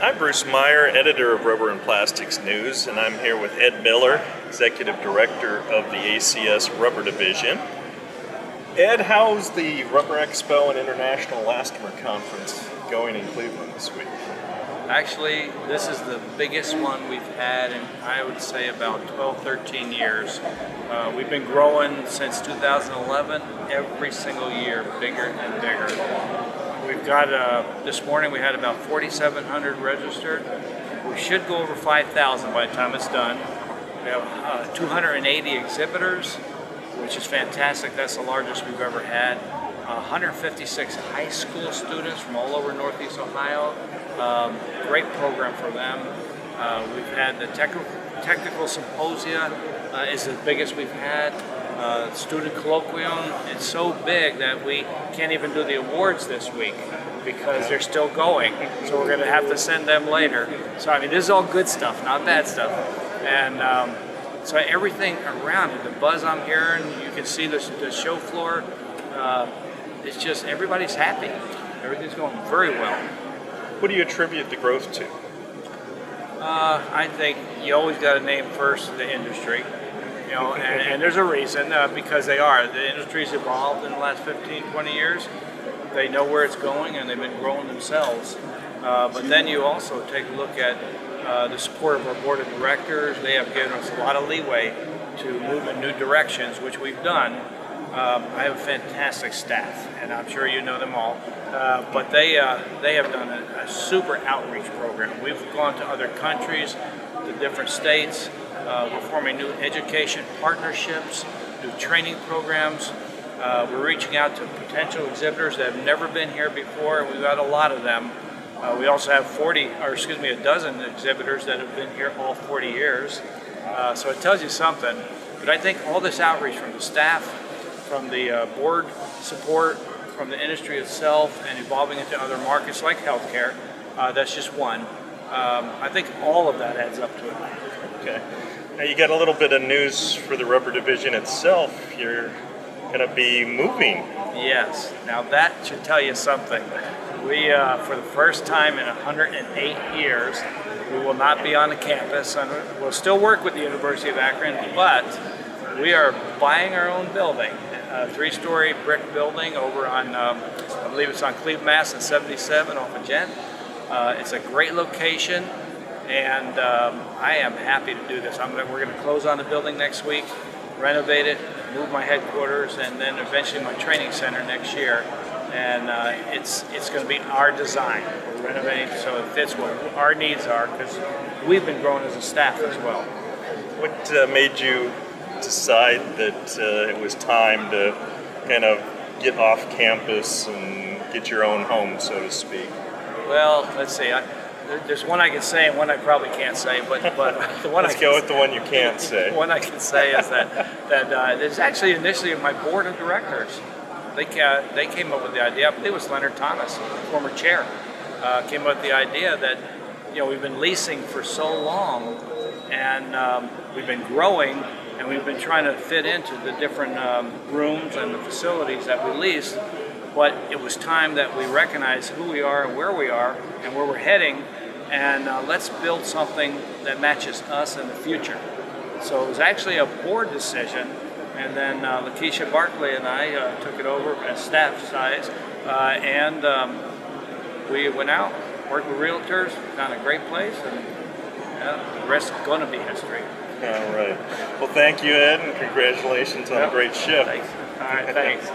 I'm Bruce Meyer, editor of Rubber and Plastics News, and I'm here with Ed Miller, Executive Director of the ACS Rubber Division. Ed, how's the Rubber Expo and International Elastomer Conference going in Cleveland this week? Actually, this is the biggest one we've had in, I would say, about 12, 13 years. We've been growing since 2011, every single year, bigger and bigger. We've got, this morning we had about 4,700 registered. We should go over 5,000 by the time it's done. We have 280 exhibitors, which is fantastic. That's the largest we've ever had. 156 high school students from all over Northeast Ohio. Great program for them. We've had the technical symposia is the biggest we've had. Student colloquium, it's so big that we can't even do the awards this week because they're still going. So we're going to have to send them later. So I mean, this is all good stuff, not bad stuff. And so everything around it, the buzz I'm hearing, you can see the show floor. It's just everybody's happy. Everything's going very well. What do you attribute the growth to? I think you always got to name first the industry. You know, and there's a reason, because they are. The industry's evolved in the last 15, 20 years. They know where it's going and they've been growing themselves. But then you also take a look at the support of our board of directors. They have given us a lot of leeway to move in new directions, which we've done. I have a fantastic staff, and I'm sure you know them all. But they have done a super outreach program. We've gone to other countries, to different states. We're forming new education partnerships, new training programs. We're reaching out to potential exhibitors that have never been here before, and we've got a lot of them. We also have a dozen exhibitors that have been here all 40 years. So it tells you something. But I think all this outreach from the staff, from the board support, from the industry itself, and evolving into other markets like healthcare, that's just one. I think all of that adds up to it. Okay. Now you got a little bit of news for the Rubber Division itself. You're going to be moving. Yes. Now that should tell you something. We, for the first time in 108 years, we will not be on the campus. And we'll still work with the University of Akron, but we are buying our own building, a 3-story brick building over on, I believe it's on Cleveland, Mass. and 77 off of Gent. It's a great location. And I am happy to do this. We're going to close on the building next week, renovate it, move my headquarters, and then eventually my training center next year. And it's going to be our design. We're renovating so it fits what our needs are, because we've been growing as a staff as well. What made you decide that it was time to kind of get off campus and get your own home, so to speak? Well, let's see. There's one I can say and one I probably can't say, but the one Let's go with the one you can't say. The one I can say is that it's actually initially my board of directors. They came up with the idea. I believe it was Leonard Thomas, former chair, came up with the idea that we've been leasing for so long, and we've been growing, and we've been trying to fit into the different rooms and the facilities that we lease. But it was time that we recognize who we are and where we're heading, and let's build something that matches us in the future. So it was actually a board decision, and then Lakeisha Barkley and I took it over as staff size, and we went out, worked with realtors, found a great place, and the rest is going to be history. All right. Well, thank you, Ed, and congratulations on a great shift. Thanks. All right, thanks.